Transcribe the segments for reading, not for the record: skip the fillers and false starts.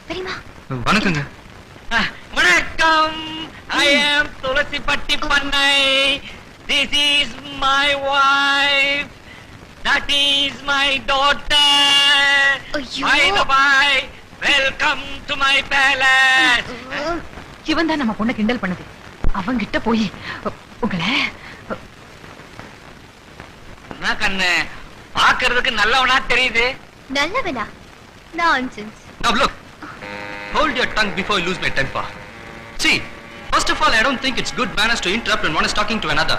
பெரியமா வணக்கங்க. வணக்கம். I am துளசிப்பட்டி பண்ணை. This is my wife. That is my daughter. ஐயோ. By the by, welcome to my palace. இவன் தான் நம்ம பொண்ணை கிண்டல் பண்ணது. அவங்கிட்ட போய் உங்களை என்ன கண்ணு பாக்குறதுக்கு நல்லவனா தெரியுது. நல்லவனா? Nonsense. Now look, hold your tongue before I lose my temper. See, first of all, I don't think it's good manners to interrupt when one is talking to another.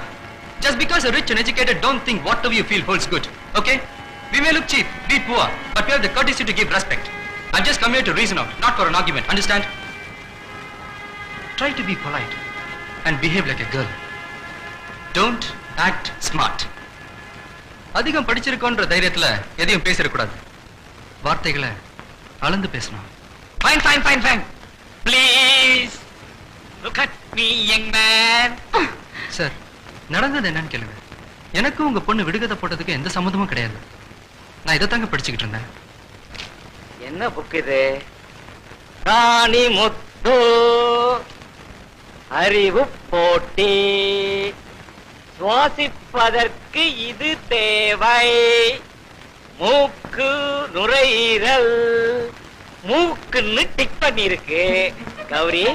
Just because a rich and educated don't think whatever you feel holds good, okay? We may look cheap, be poor, but we have the courtesy to give respect. I'm just come here to reason out, not for an argument, understand? Try to be polite and behave like a girl. Don't act smart. அதிகம் படிச்சிருக்கோன்ற தைரியத்துல எதையும் பேசிடக்கூடாது. வார்த்தைகளை அளந்து பேசணும். Fine, fine, fine, fine. Please look at me, young man. Sir, நடந்தது என்னன்னு கேளுங்க. எனக்கு உங்க பொண்ணு விடுகதை போட்டதுக்கு எந்த சம்மந்தமும் கிடையாது. நான் இதை தாங்க படிச்சுக்கிட்டு இருந்தேன். என்ன புக் இது? ராணி முத்து அறிவு போட்டி, சுவாசிப்பதற்கு இது தேவை, மூக்கு நுரையீரல், மூக்குன்னு டிக் பண்ணி இருக்கு. கௌரி,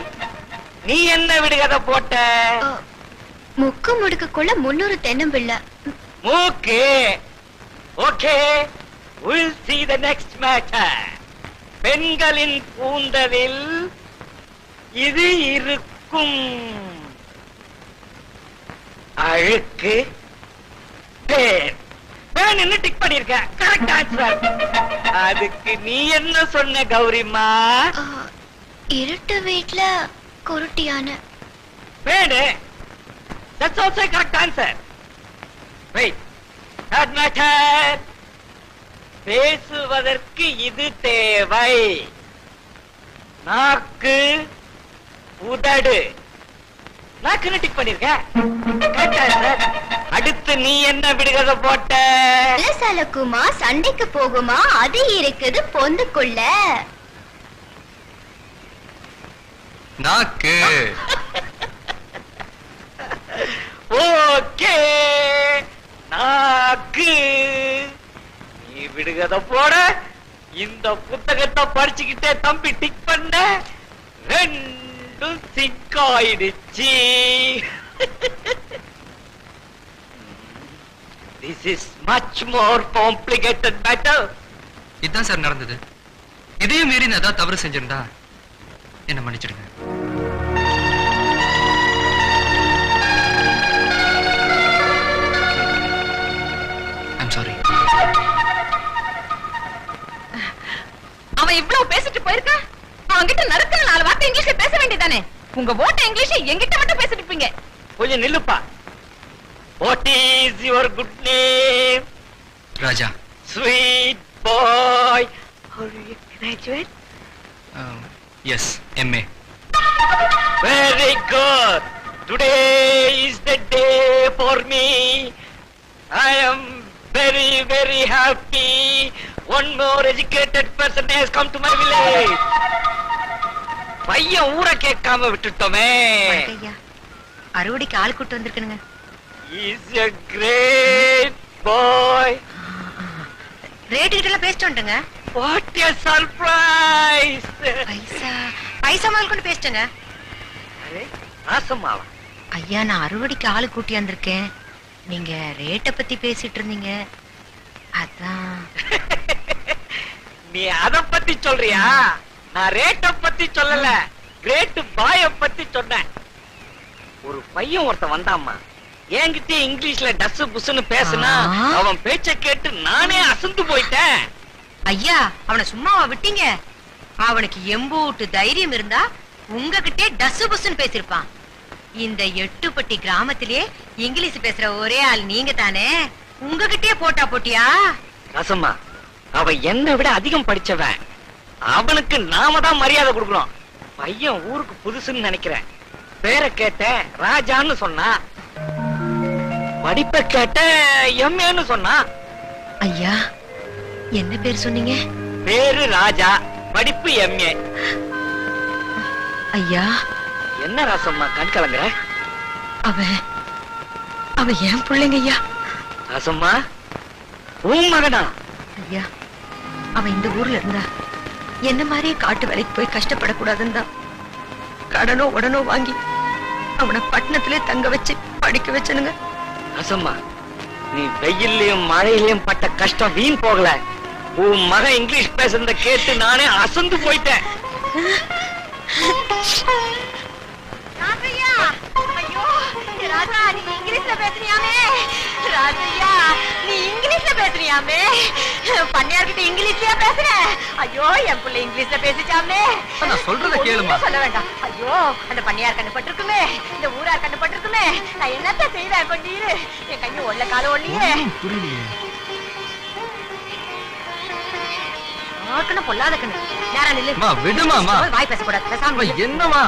நீ என்ன விடுகதை போட்ட? முக்கு முடுக்குள்ள 300 தென்னம்பிள்ளை. மூக்கு. Okay, we'll see the next matter. பெண்களின் கூந்தலில் இது இருக்கும். அழுக்கு பேன். பேன் என்ன டிக் பண்ணிருக்க? Correct answer. அதுக்கு நீ என்ன சொன்ன கௌரிமா? இருட்டு வீட்ல குருட்டியான fan. That's also a correct answer. Wait. Third matter. பேசுவதற்கு இது தேவை. நாக்கு உதடு. நாக்கு டிக் பண்ணிருக்க. Correct answer. அடுத்து நீ என்ன விடுகதை போட்ட? சலக்குமா சண்டைக்கு போகுமா அது இருக்குது பொந்துக்குள்ள. நாக்கு. ஓகே, நாக்கு. நீ விடுகதை போட இந்த புத்தகத்தை படிச்சுக்கிட்டே தம்பி டிக் பண்ண, ரெண்டும் சிங்க் ஆயிடுச்சு. This is much more complicated matter. இதுதான் சார் நடந்தது. இதையும் மீறி நான் ஏதாவது தவறு செஞ்சிருந்தா என்ன மன்னிச்சிடுங்க. I'm sorry. அவன் இவ்வளவு பேசிட்டு போயிருக்க. அவன்கிட்ட நடக்கிற 4 வார்த்தை இங்கிலீஷ்ல பேச வேண்டியதானே? உங்க ஓட்ட இங்கிலீஷ் எங்கிட்ட மட்டும் பேசிட்டு இருப்பீங்க. கொஞ்சம் நில்லுப்பா. What is your good name? Raja. Sweet boy. Are you a graduate? Yes, MA. Very good. Today is the day for me. I am very, very happy. One more educated person has come to my village. பையன் ஊரை கேட்காம விட்டுட்டோமே. அறுவடைக்கு ஆள் கூட்டு வந்திருக்கணுங்க. He's a great boy. Rate கிட்ட எல்லாம் பேசிட்டு வந்துட்டங்க. What a surprise. பைசா முதல் கொண்டு பேசிட்டங்க. ஆசமாவா? ஐயா, நான் அறுவடைக்கு ஆளு கூட்டி வந்திருக்கேன். நீங்க ரேட்ட பத்தி பேசிட்டு இருந்தீங்க. அதான். நீ அத பத்தி சொல்றியா? நான் ரேட்ட பத்தி சொல்லல, கிரேட் பாய பத்தி சொன்னேன். ஒரு பையன் ஒருத்தன் வந்தாம்மா, என்கிட்ட இங்கிலீஷ்ல டஸ் புஸ்ன்னு பேசினா அவன் பேச்ச கேட்டு நானே அசந்து போயிட்டேன். ஐயா, அவனை சும்மாவா விட்டீங்க? அவனுக்கு எம்பூட்டு தைரியம் இருந்தா உங்ககிட்டே டஸ் புஸ்ன்னு பேசிருப்பான். இந்த எட்டுப்பட்டி கிராமத்திலே இங்கிலீஷ் பேசுற ஒரே ஆள் நீங்க தானே? உங்ககிட்டே போட்டா போட்டியா? ரசம்மா, அவன் என்னை விட அதிகம் படிச்சவன். அவனுக்கு நாம தான் மரியாதை கொடுக்கணும். பையன் ஊருக்கு புதுசுன்னு நினைக்கிறேன். பேரை கேட்ட ராஜான்னு சொன்னா, படிப்பை கேட்ட எம்ஏன்னு சொன்னா. ஐயா, என்ன பேர் சொன்னீங்க? பேரு ராஜா, படிப்பு எம்ஏ. ஐயா, என்ன ராசம்மா கண் கலங்குற? அவன் ஏன் பிள்ளைங்க ஐயா. ராசம்மா உன் மகனா? ஐயா, அவன் இந்த ஊர்ல இருந்தா என்ன மாதிரியே காட்டு வேலைக்கு போய் கஷ்டப்படக்கூடாதுன்னு தான் கடனோ உடனோ வாங்கி அவனை பட்டணத்திலே தங்க வச்சு படிக்க வச்சனுங்க. ராசம்மா, நீ வெயிலையும் மழையிலையும் பட்ட கஷ்டம் வீண் போகல. உன் மகன் இங்கிலீஷ் பேசுறத கேட்டு நானே அசந்து போயிட்டேன். பண்ணியார்கிட்ட இங்கிலீஷ்லயா பேசுற? ஐயோ, என் பிள்ளை இங்கிலீஷ்ல பேசிச்சாமே. நான் சொல்றத கேளுமா. சொல்ல வேண்டாம். ஐயோ, அந்த பண்ணியார் கண்ணு பட்டிருக்குமே, இந்த ஊரார் கண்ணு பட்டிருக்குமே. நான் என்னத்த செய்வேன்? கொஞ்சம் இரு, என் கையும் ஒல்ல காலம் ஒல்லியே. கண்ணு பொல்லாத கண்ணு. நேரா நில்லு. விடுமாமா. வாய் பேசக்கூடாது. என்னமா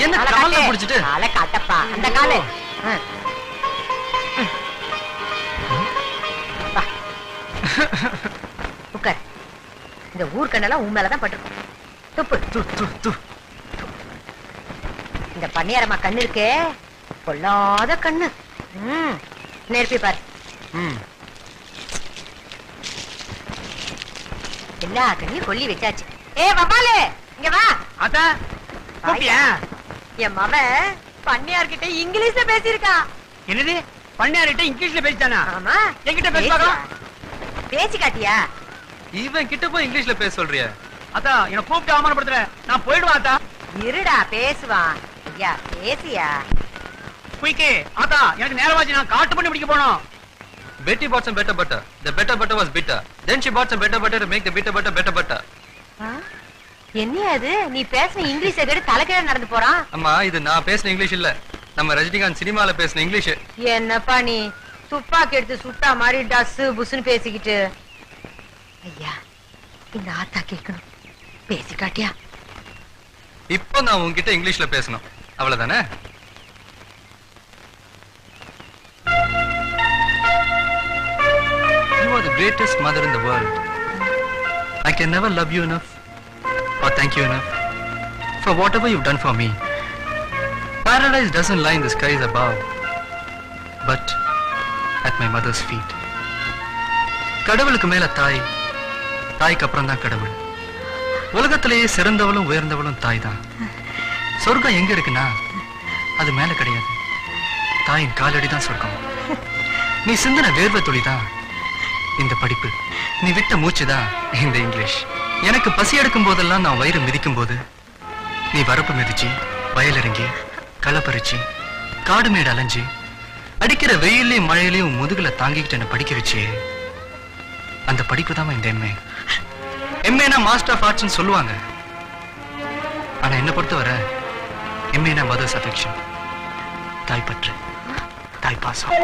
என்ன கால புடிச்சிட்டு? காலை காட்டப்பா, அந்த காலை. உட்கார். இந்த ஊர் கண்ணெல்லாம் உன் மேலதான் பட்டிருக்கும். துப்பு. இந்த பன்னியாரம்மா கண்ணு இருக்கே, பொல்லாத கண்ணு. நேர்ப்பி பாரு. எல்லா கண்ணையும் கொல்லி வச்சாச்சு. ஏ வவ்வாலு, இங்க வா. அத்தா கூப்பியா? என் மவன் பண்ணையார்கிட்ட இங்கிலீஷ்ல பேசியிருக்கான். என்னது? பண்ணையார்கிட்ட இங்கிலீஷ்ல பேசிட்டானா? ஆமா. என்கிட்ட பேசுவாங்க. பேசி காட்டியா? இவன் கிட்ட போய் இங்கிலீஷ்ல பேச சொல்றியா? அத்தா என்ன கூப்பிட்டு அவமானப்படுத்துற? நான் போயிடுவா அத்தா. இருடா, பேசுவான். ஐயா பேசியா? குயிக்கே அத்தா, எனக்கு நேரமாச்சு. நான் காட்டு பண்ணி பிடிக்க போனோம். Betty bought some better butter. The better butter was bitter. Then she bought some better butter to make the bitter butter better butter. என்ன அது? நீ பேசின இங்கிலீஷ் கேட்டு தலைக்கீழ நடந்து போறான். அம்மா, இது நான் பேசின இங்கிலீஷ் இல்ல, நம்ம ரஜினிகாந்த் சினிமால பேசின இங்கிலீஷ். என்னப்பா நீ துப்பாக்கி எடுத்து சுட்டா மாதிரி டஸ் புஸ்ன்னு பேசிக்கிட்டு? ஐயா, இந்த ஆத்தா கேட்கணும். பேசி காட்டியா? இப்போ நான் உன்கிட்ட இங்கிலீஷ்ல பேசணும், அவ்வளவுதானே? You are the greatest mother in the world. I can never love you enough or thank you enough for whatever you've done for me. Paradise doesn't lie in the skies above, but at my mother's feet. கடவுளுக்கு மேல தாய், தாய்க்கு அப்புறம் தான் கடவுள். உலகத்திலேயே சிறந்தவளும் உயர்ந்தவளும் தாய் தான். சொர்க்கம் எங்க இருக்குன்னா அது மேல கிடையாது, தாயின் காலடி தான் சொர்க்கம். நீ சிந்தின வேர்வை துளி தான் இந்த படிப்பு, நீ விட்ட மூச்சு தான் இந்த இங்கிலீஷ். எனக்கு பசி எடுக்கும் போதெல்லாம் நான் வயிறு மிதிக்கும் போது நீ வரப்பு மிதிச்சு, வயல் இறங்கி, களை பறிச்சு, காடு மேடு அலைஞ்சு, அடிக்கிற வெயிலையும் மழையிலையும் முதுகுல தாங்கிக்கிட்டு என்ன படிக்க வச்சு, அந்த படிப்பு தான் இந்த எம்ஏ. எம்ஏனா மாஸ்டர் ஆஃப் ஆர்ட்ஸ் சொல்லுவாங்க, ஆனா என்ன பொறுத்தவரை எம்ஏனா மதர்ஸ் அஃபெக்ஷன், தாய்ப்பற்று, தாய்ப்பாசம்.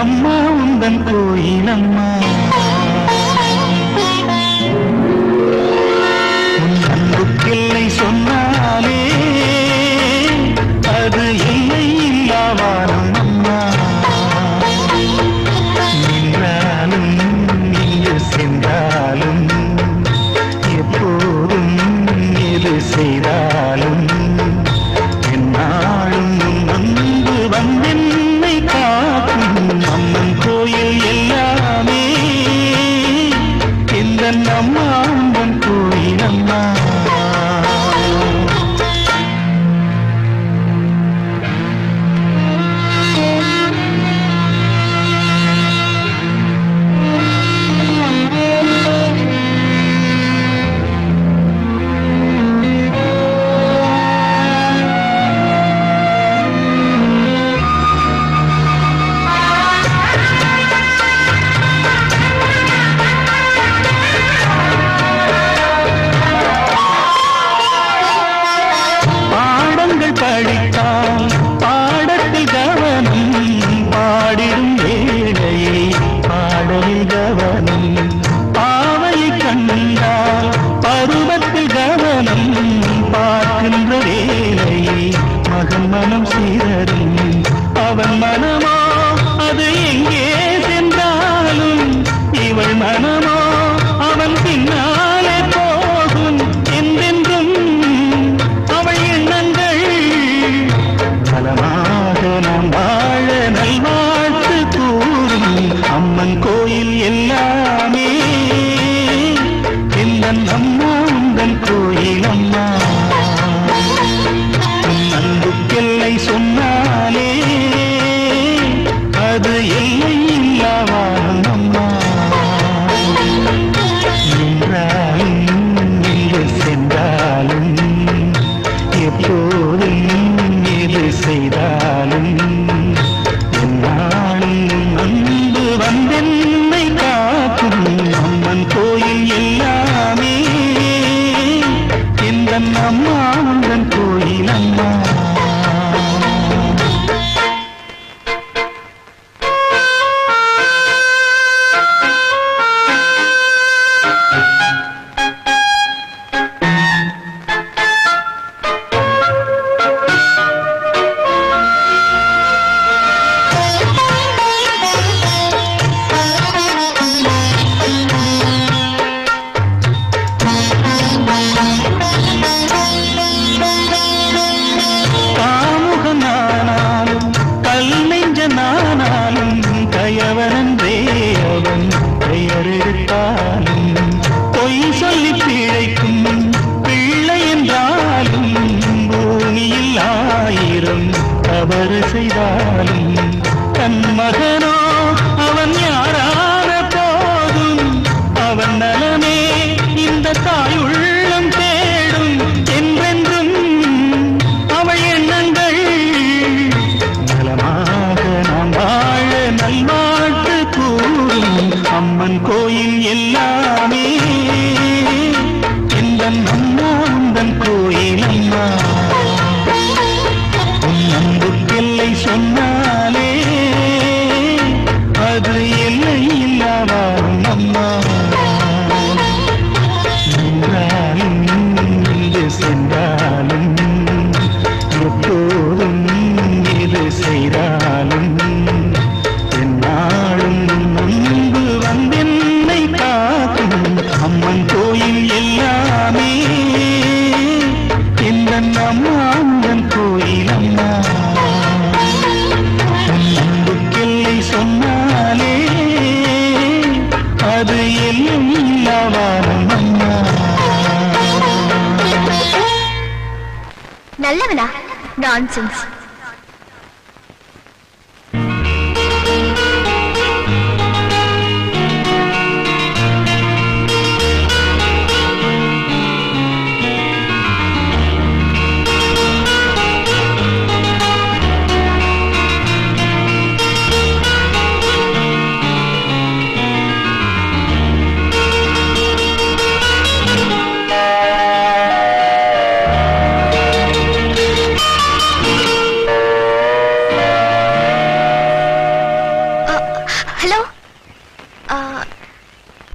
அம்மா உந்தன் கோயில் அம்மா, உன் அன்புக்கில்லை சொன்னாலே அது இல்லை இல்லாவானம் அம்மா. நின்றாலும் இங்கு சென்றாலும் எப்போதும் எது செய்தாலும் என்னாலும் வந்து வந்தென்னை காக்கும் அம்மன் கோயில் எல்லாமே மனமோ அது எங்கே சென்றாலும் இவள் மனமோ அவன் பின்னாலே போகும் என்றென்றும் அவள் எண்ணங்கள் நலமாக நாம் வாழ நல்வாழ்த்து கூறும் அம்மன் கோயில் எல்லாமே எந்தன் அம்மா உந்தன் கோயில் அம்மா அன்புக்கெல்லை சொன்னாலே அது எல்லை இல்லாவான் அம்மா நின்றாலும் எங்கு சென்றாலும் எப்போதும் எது செய்தாலும் என்னாலும் அன்பு வந்தென்னை காக்கும் அம்மன் கோயில் எல்லாமே இந்த அம்மா உந்தன் கோயில் அம்மா தவறு செய்தாலும் தன் மகனோ அவன் யாரான போதும் அவன் நலமே இந்த தாயுள்ளம் தேடும் என்றென்றும் அவள் எண்ணங்கள் நலமாக நாம் வாழ நல்வாழ்த்து கூறும் அம்மன் கோயில் எல்லாமே இந்த அம்மா உந்தன் கோயில் அம்மா எல்லை சொன்னாலே அது எல்லை இல்லாவான் அம்மா நின்றாலும் எங்கு சென்றாலும் எப்போதும் எது செய்தாலும் என்னாலும் முன்பு வந்தென்னை காக்கும் அம்மன் கோயில் எல்லாமே இந்த அம்மா உந்தன் கோயில் அம்மா அன்புக்கெல்லை சொன்னாலே அது எல்லும் இல்லாவான் அம்மா நல்லவனா நான்சென்ஸ்.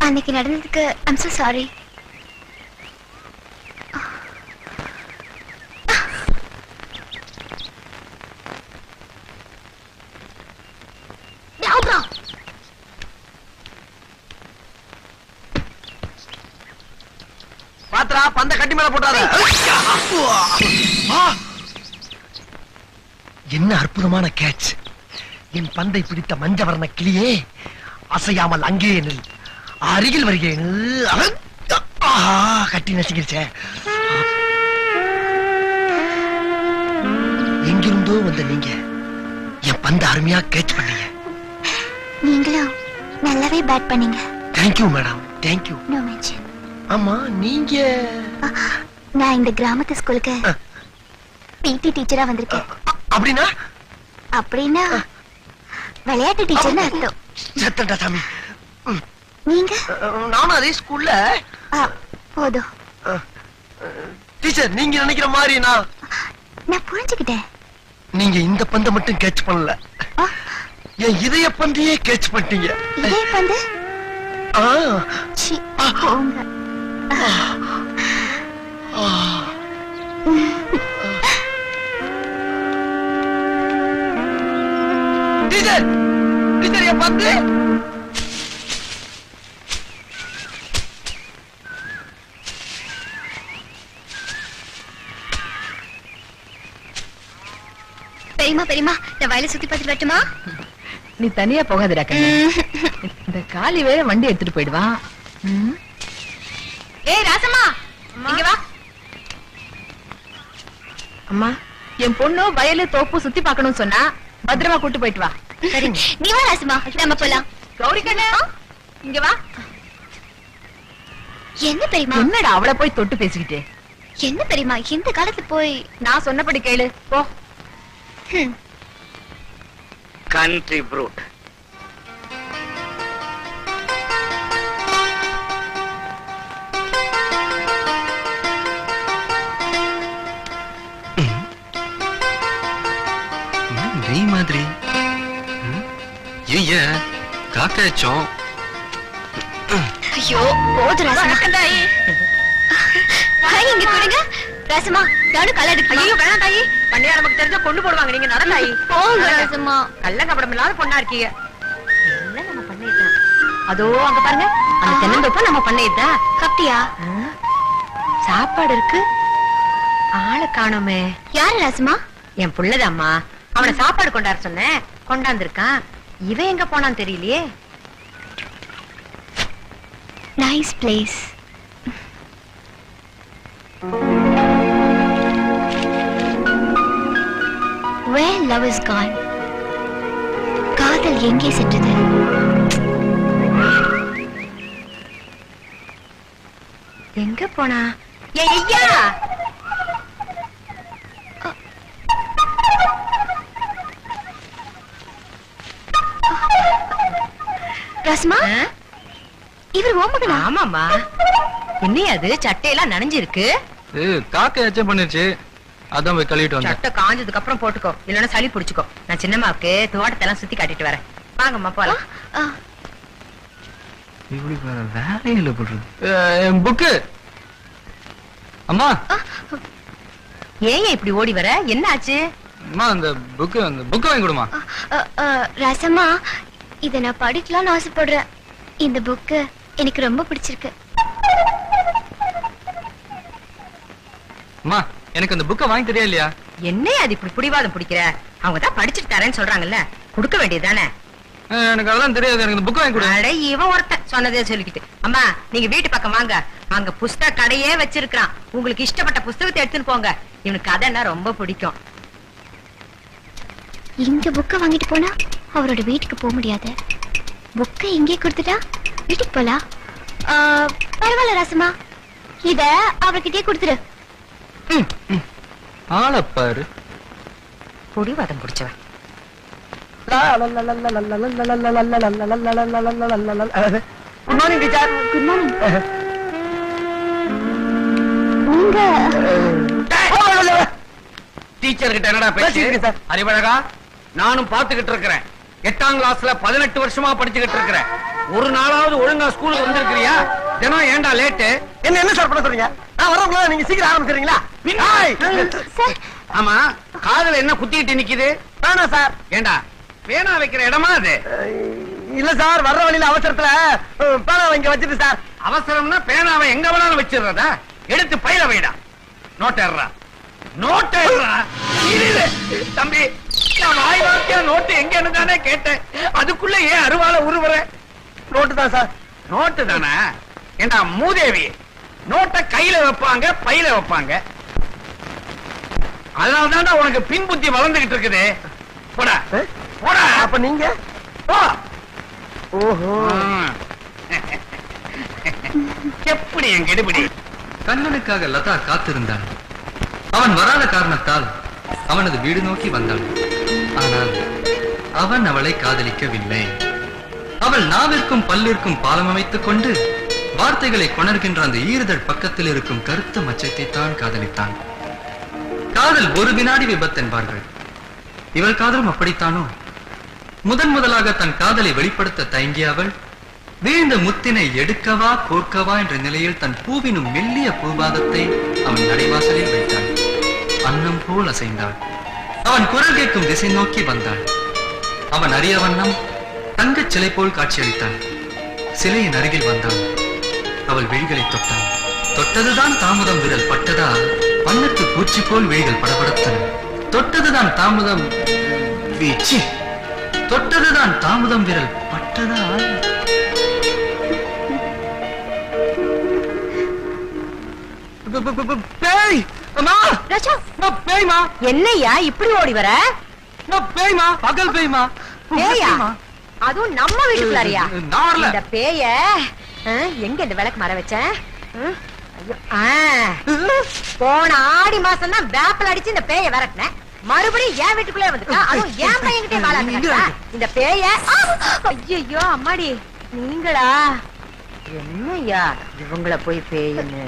அன்னைக்கு நடந்ததுக்கு ஐம் so sorry. பாத்ரா பந்த கட்டி மேல போட்டாத. என்ன அற்புதமான கேட்ச்! என் பந்தை பிடித்த மஞ்சவர்ண கிளியே, அசையாமல் அங்கே நில், அருகில் வருகிறேன். கட்டி நசுங்கிருச்சே. எங்கிருந்தோ வந்த நீங்க என் பந்தை அருமையா கேட்ச் பண்ணீங்க. நீங்களும் நல்லாவே பேட் பண்ணீங்க. Thank you madam, thank you. No mention. ஆமா, நீங்க? நான் இந்த கிராமத்து ஸ்கூலுக்கு பிடி டீச்சரா வந்திருக்கேன். அப்படின்னா? அப்படின்னா விளையாட்டு டீச்சர்னு அர்த்தம். சத்தண்டா சாமி. நீங்க? நானும் அதே ஸ்கூல்ல. போதும் டீச்சர், நீங்க நினைக்கிற மாதிரி நான் புரிஞ்சுக்கிட்டேன். நீங்க இந்த பந்தை மட்டும் கேட்ச் பண்ணல, என் இதய பந்தையே கேட்ச் பண்ணிட்டீங்க. இதய பந்து? போங்க. டீச்சர் டீச்சர் என் பந்து. பெரியமா பெரியமா நான் வயலை சுத்தி பார்த்துட்டு வரட்டுமா? நீ தனியா போகாதடா கண்ணு. இந்த காலி வேற வண்டி எடுத்துட்டு போயிடுவான். ஏய் ராசம்மா இங்க வா. அம்மா என் பொண்ணு வயலு தோப்பு சுத்தி பார்க்கணும்னு சொன்னா பத்திரமா கூட்டு போயிட்டு வா. சரிங்க. நீ வா ராசமா, நம்ம போலாம். கௌரி கண்ணு இங்க வா. என்ன பெரியமா? என்னடா அவளை போய் தொட்டு பேசிக்கிட்டு? என்ன பெரியமா இந்த காலத்துல போய்? நான் சொன்னபடி கேளு போ. Country brute. நீ மாதிரி ஏன் காக்காச்சோம்? ஐயோ போது ராசமா. ஹாய் இங்க கொடுங்க ராசமா. நானும் கல்ல எடுக்கணும். ஐயோ வேணாம் தாயி, பண்ணையா நமக்கு தெரிஞ்சா கொண்டு போடுவாங்க. நீங்க நடந்தாயி போங்க ராசமா. கள்ள கபடம் இல்லாத பொண்ணா இருக்கீங்க. எல்லாம் நம்ம பண்ணையதான். அதோ அங்க பாருங்க, அந்த தென்னந்தோப்ப நம்ம பண்ணையதான். அப்படியா? சாப்பாடு இருக்கு, ஆளை காணோமே. யாரு ராசமா? என் புள்ளதாம்மா. அவனை சாப்பாடு கொண்டாட சொன்னேன், கொண்டாந்துருக்கான். இவன் எங்க போனான்னு தெரியலையே. Nice place. Where love is gone. காதல் எங்கே சென்றது? எங்க போனா? ஏய் ஐயா, ராசமா இவர் ஓமகனா? ஆமாமா. என்ன அது சட்டையெல்லாம் நனைஞ்சிருக்கு? காக்கா எச்சம் பண்ணிருச்சு, அதான் போய் கழுவிட்டு வந்தேன். சட்டை காஞ்சதுக்கு அப்புறம் போட்டுக்கோ, இல்லன்னா சளி பிடிச்சுக்கோ. நான் சின்னம்மாவுக்கு தோட்டத்தை எல்லாம் சுத்தி காட்டிட்டு வரேன். வாங்கம்மா போலாம். இப்படி வேலையில போடுறது. புக்கு அம்மா. ஏன் இப்படி ஓடி வர? என்ன ஆச்சு? அம்மா அந்த புக்கு வாங்கி கொடுமா. ராசம்மா இத நான் படிக்கலாம்னு ஆசைப்படுறேன். இந்த புக்கு எனக்கு ரொம்ப பிடிச்சிருக்கு. அம்மா எனக்கு அந்த புக்கை வாங்கி தெரியா இல்லையா? என்ன அது இப்படி பிடிவாதம் பிடிக்கிற? அவங்க தான் படிச்சுட்டு தரேன்னு சொல்றாங்கல்ல, கொடுக்க வேண்டியதுதானே. எனக்கு அதெல்லாம் தெரியாது, எனக்கு இந்த புக்கை வாங்கி கொடு. அட இவன் ஒருத்தன் சொன்னதே சொல்லிக்கிட்டு. அம்மா நீங்க வீட்டு பக்கம் வாங்க, அங்க புஸ்தக கடையே வச்சிருக்கான். உங்களுக்கு இஷ்டப்பட்ட புஸ்தகத்தை எடுத்துன்னு போங்க. இவனுக்கு கதைன்னா ரொம்ப பிடிக்கும். இந்த புக்கை வாங்கிட்டு போனா அவரோட வீட்டுக்கு போக முடியாது. புக்கை இங்கே கொடுத்துட்டா வீட்டுக்கு போலாம். பரவாயில்ல ராசமா, இத அவர்கிட்டயே கொடுத்துரு. ஆளப்பாரு பிடிவாதம் பிடிச்சவன். Good morning teacher. Good morning. உங்க டீச்சர் கிட்ட என்னடா பேச்சு? அறிவழகா, நானும் பாத்துக்கிட்டு இருக்கிறேன். 8ஆம் கிளாஸ்ல 18 வருஷமா படிச்சுக்கிட்டு இருக்கிறேன். ஒரு நாளாவது ஒழுங்கா ஸ்கூலுக்கு வந்திருக்கிறியா? தினம் ஏன்டா லேட்டு? என்ன சார் பண்ண சொல்றீங்க? நான் வரவங்களா நீங்க சீக்கிரம் ஆரம்பிக்கிறீங்களா? சார் ஆமா, காதுல என்ன குத்திக்கிட்டு நிக்குது? வேணா சார். ஏண்டா பேனா வைக்கிற இடமா அது? இல்ல சார், வர்ற வழியில அவசரத்துல பேனா இங்க வச்சிட்டு சார். அவசரம்னா பேனாவை எங்க வேணாலும் வச்சிடுறதா? எடுத்து பையில வைடா. நோட்டேறா நோட்டேறா. தம்பி, நான் வாய் வார்த்தையா நோட்டு எங்கன்னு தானே கேட்டேன். அதுக்குள்ள ஏன் அருவால உருவற? நோட்டு தான் சார். நோட்டு தானே? ஏண்டா மூதேவி, நோட்டை கையில வைப்பாங்க, பையில வைப்பாங்க. அதனால தான்டா உனக்கு பின் புத்தி வளர்ந்துகிட்டு இருக்குது. போடா போடா. அப்ப நீங்க போ. ஓஹோ, எப்படி என் கெடுபிடி? கண்ணனுக்காக லதா காத்திருந்தான். அவன் வராத காரணத்தால் அவனது வீடு நோக்கி வந்தான். ஆனால் அவன் அவளை காதலிக்கவில்லை. அவள் நாவிற்கும் பல்லிற்கும் பாலம் அமைத்துக் கொண்டு வார்த்தைகளை கொணர்கின்ற அந்த ஈறுதழ் பக்கத்தில் இருக்கும் கருத்த மச்சத்தை தான் காதலித்தான். காதல் ஒரு வினாடி விபத்து என்பார்கள். இவள் காதலும் அப்படித்தானோ? முதலாக தன் காதலை வெளிப்படுத்த தயங்கிய அவள் வீழ்ந்த முத்தினை எடுக்கவா கோர்க்கவா என்ற நிலையில் தன் பூவினும் மெல்லிய பூபாதத்தை அவன் நடைவாசலில் வைத்தாள். அன்னம் போல் அசைந்தாள். அவன் குரல் கேட்கும் திசை நோக்கி வந்தாள். அவன் அறிய வண்ணம் தங்கச் சிலை போல் காட்சியளித்தான். சிலையின் அருகில் வந்தான். அவள் விழிகளை தொட்டான். தொட்டதுதான் தாமதம் விரல் பட்டதா வண்ணத்து பூச்சி போல் விழிகள் படபடத்தன. தொட்டதுதான் தாமதம் வீச்சி. தொட்டதுதான் தாமதம் விரல் பட்டதா. பேய் அம்மா, ராஜா நான் பேய்மா. என்னய்யா இப்படி ஓடி வர? நான் பேய்மா, பகல் பேய்மா. பேயா? அதுவும் நம்ம வீட்டுக்குள்ளாரியா? நான் வரல. இந்த பேய எங்க இந்த விளக்கு மர வச்சேன்? ஐயோ, போன ஆடி மாசம் தான் வேப்பல் அடிச்சு இந்த பேய விரட்டினேன். மறுபடியும் என் வீட்டுக்குள்ளே வந்துட்டா, அதுவும் என் பையன்கிட்டே வாழாங்க. இந்த பேய ஐயோ அம்மாடி, நீங்களா? என்னய்யா இவங்கள போய் பேயுன்னு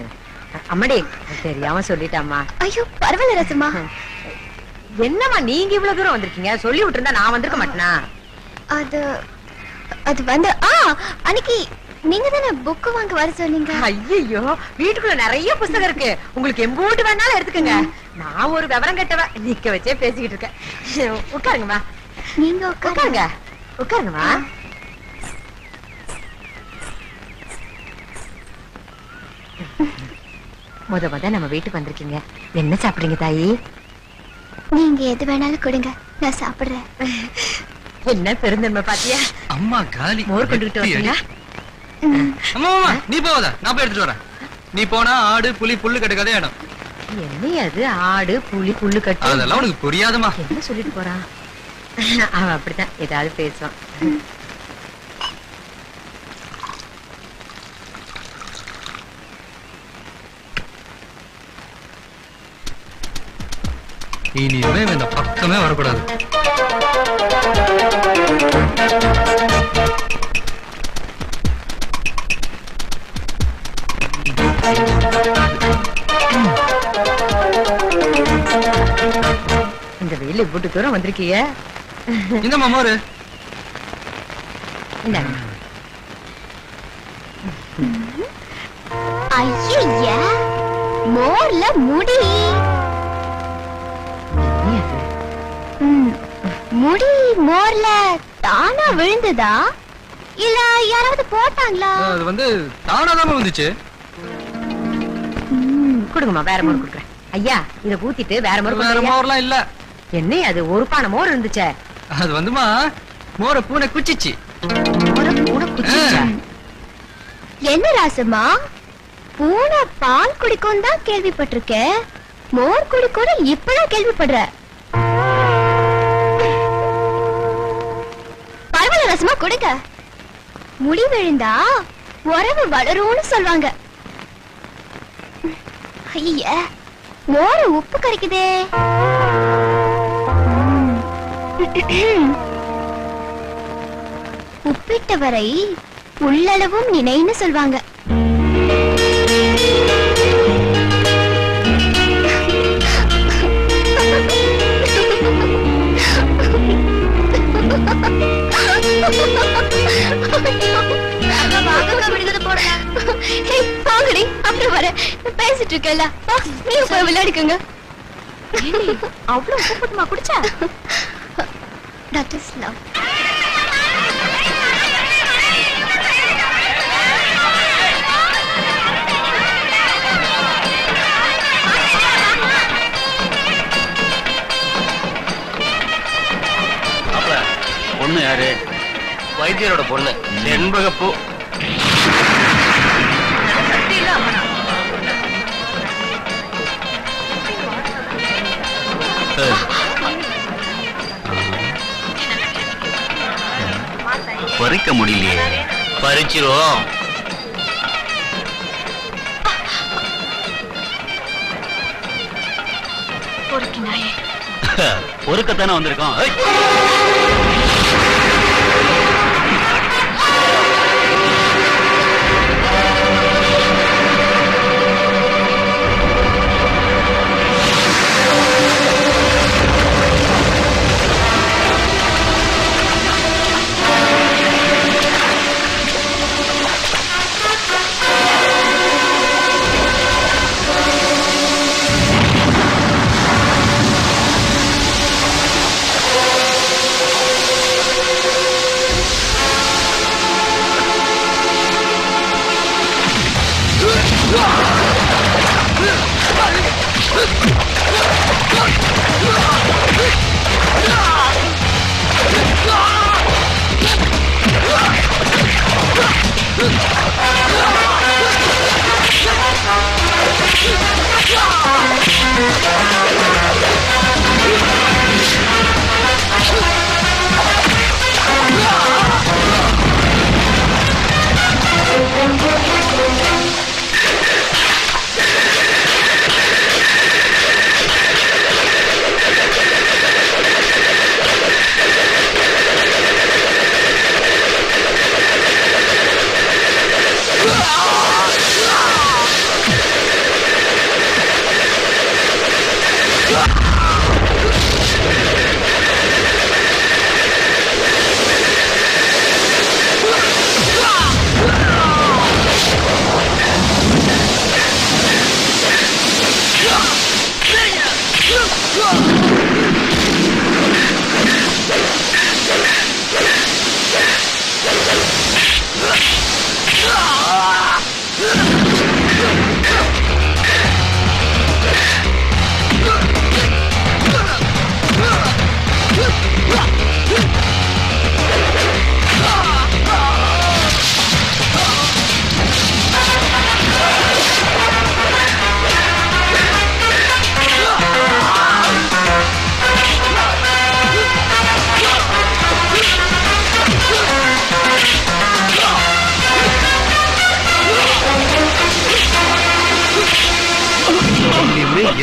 அம்மாடி தெரியாம சொல்லிட்டாமா. ஐயோ பரவாயில்ல ரசமா. என்னம்மா நீங்க இவ்வளவு தூரம் வந்திருக்கீங்க? சொல்லி விட்டுருந்தா நான் வந்திருக்க மாட்டேனா? அது அது வந்து அன்னைக்கு நீங்க தானே புக் வாங்க வர சொன்னீங்க. ஐயோ வீட்டுக்குள்ள நிறைய புத்தகம் இருக்கு, உங்களுக்கு எம்போட்டு வேணாலும் எடுத்துக்கங்க. நான் ஒரு விவரம் கட்டவ நிக்க வச்சே பேசிக்கிட்டு இருக்கேன். உட்காருங்கம்மா. நீங்க உட்காருங்க உட்காருங்கம்மா. முத நம்ம வீட்டுக்கு வந்திருக்கீங்க, என்ன சாப்பிடுறீங்க தாயி? நீங்க எது வேணாலும் கொடுங்க, நான் சாப்பிடுறேன். என்ன பெருந்தன்மை பாத்தியா? அம்மா காலி. மோர் கொண்டுகிட்டு வரீங்களா? அம்மா அம்மா, நீ போவாத, நான் போய் எடுத்துட்டு வரேன். நீ போனா ஆடு புலி புல்லு கட்டுக்கதே இடம். என்ன அது ஆடு புலி புல்லு கட்டு? அதெல்லாம் உனக்கு புரியாதுமா. என்ன சொல்லிட்டு போறான் அவன்? அப்படித்தான் ஏதாவது பேசுவான். இனிமே இந்த பக்கமே வரக்கூடாது. இந்த வெயில போட்டு தூரம் வந்திருக்கீங்க. இந்த மாமோரு ஐய மோர்ல முடி. முடி மோர்ல தானா விழுந்ததா இல்ல யாராவது போட்டாங்களா? அது வந்து தானாதான் வந்துச்சு. கொடுங்கம்மா, வேற மோர் கொடுக்குறேன். ஐயா இத ஊத்திட்டு வேற மோர் வேற கொடுங்க. மோர்லாம் இல்ல. என்ன அது ஒரு பானை மோர் இருந்துச்சே? அது வந்துமா மோர பூனை குச்சிச்சு. என்ன ராசமா, பூனை பால் குடிக்கும் தான் கேள்விப்பட்டிருக்கேன், மோர் குடிக்கும் இப்பதான் கேள்விப்படுற. பரவாயில்ல ரசமா கொடுங்க. முடி விழுந்தா உறவு வளரும்னு சொல்வாங்க. ஐய மோர உப்பு கரைக்குதே. உப்பிட்டவரை உள்ளளவும் நினைன்னு சொல்வாங்க. அப்புறம் வர பேசிட்டு இருக்கல, நீ போய் விளையாடிக்கங்க. அவ்வளவு கூப்பிட்டுமா குடிச்சா? That is love. பொண்ணு யாரு? வைத்தியரோட பொண்ணு செண்பகப்பூ. பறிக்க முடியலையே, பறிச்சிரும். பொறுக்கத்தானே வந்திருக்கோம்.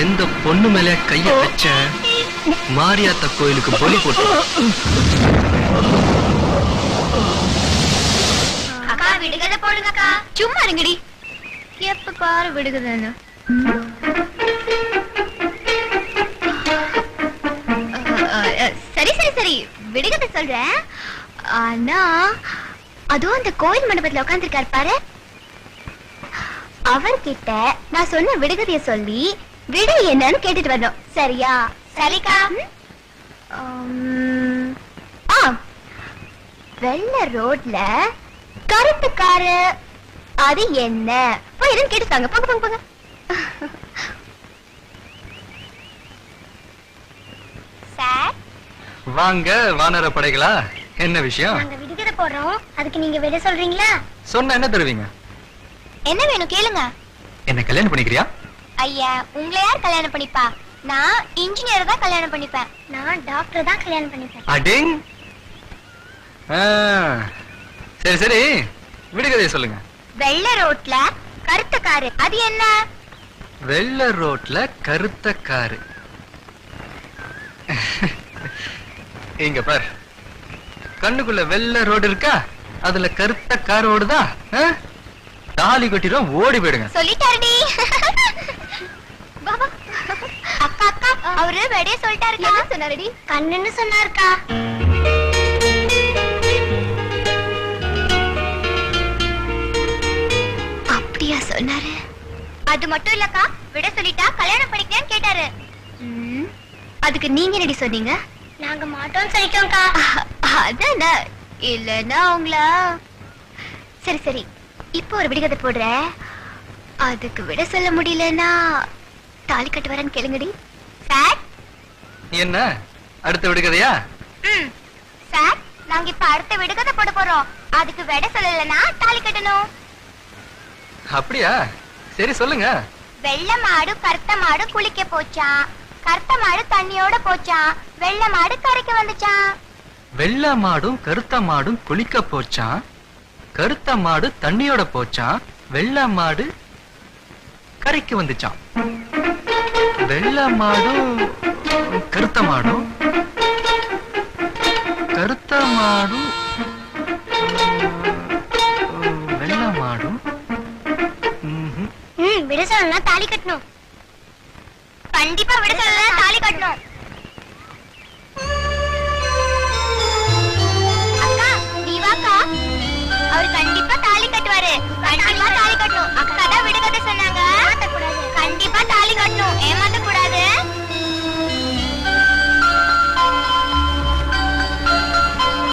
எந்த பொண்ணு மேல கைய வச்ச மாரியாத்தா கோயிலுக்கு பலி போட்டு அக்கா விடுகதை போடுங்க அக்கா. சும்மா இருங்கடி. எப்ப பாரு விடுகதைன்னு. சரி சரி சரி விடுகதை சொல்றேன். ஆனா அதுவும் அந்த கோயில் மண்டபத்துல உட்கார்ந்துருக்காரு பாரு, அவர்கிட்ட நான் சொன்ன விடுகதைய சொல்லி விடை என்னன்னு கேட்டுட்டு வந்தோம். சரியா? சரிக்கா. வெள்ள ரோட்ல கருப்பு காரு, அது என்ன? போய் கேட்டுட்டாங்க. போங்க போங்க போங்க. சார் வாங்க வானர படைகளா, என்ன விஷயம்? நாங்க விடுகதை போடுறோம், அதுக்கு நீங்க விடை சொல்றீங்களா? சொன்ன என்ன தருவீங்க? என்ன வேணும் கேளுங்க. என்ன கல்யாணம் பண்ணிக்கிறியா? ஐயா, உங்களை யார் கல்யாணம் பண்ணிப்பா? நான் இன்ஜினியர் தான் கல்யாணம் பண்ணிப்பேன். நான் டாக்டர் தான் கல்யாணம் பண்ணிப்பேன். அடேங். சரி சரி விடுகதையை சொல்லுங்க. வெள்ள ரோட்ல கருத்த காரு, அது என்ன? வெள்ள ரோட்ல கருத்த காரு. இங்க பார், கண்ணுக்குள்ள வெள்ள ரோடு இருக்கா, அதுல கருத்த கார் ஓடுதா? தாலி கட்டிடும், ஓடி போயிடுங்க. சொல்லிட்டாருடி. பாபா அக்கா அக்கா, அவரு வெடியே சொல்லிட்டாருக்கா. என்ன சொன்னாருடி? கண்ணுன்னு சொன்னாருக்கா. அப்படியா சொன்னாரு? அது மட்டும் இல்லக்கா, விட சொல்லிட்டா கல்யாணம் பண்ணிக்கலான்னு கேட்டாரு. அதுக்கு நீங்க என்னடி சொன்னீங்க? நாங்க மாட்டோம்னு சொல்லிட்டோம்க்கா. அதான, இல்லன்னா உங்களா. சரி சரி, இப்போ ஒரு விடுகதை போடுற, அதுக்கு விட சொல்ல முடியலன்னா தாலி கட்டு வரேன்னு கேளுங்கடி. சார் என்ன அடுத்த விடுகதையா? சார், நாங்க இப்ப அடுத்த விடுகதை போட போறோம், அதுக்கு விட சொல்லலன்னா தாலி கட்டணும். அப்படியா? சரி சொல்லுங்க. வெள்ளை மாடு கருத்த மாடு குளிக்க போச்சான், கருத்த மாடு தண்ணியோட போச்சான், வெள்ளை மாடு கரைக்கு வந்துச்சான். வெள்ள மாடும் கருத்த மாடும் குளிக்க போச்சான், கருத்த மாடு தண்ணியோட போச்சான், வெள்ள மாடு கரைக்கு வந்துச்சான். வெள்ள மாடும் கருத்த மாடும், கருத்த மாடும் வெள்ள மாடும். விட சொல்லலாம் தாலி கட்டணும். கண்டிப்பா விட சொல்லலாம் தாலி கட்டணும்.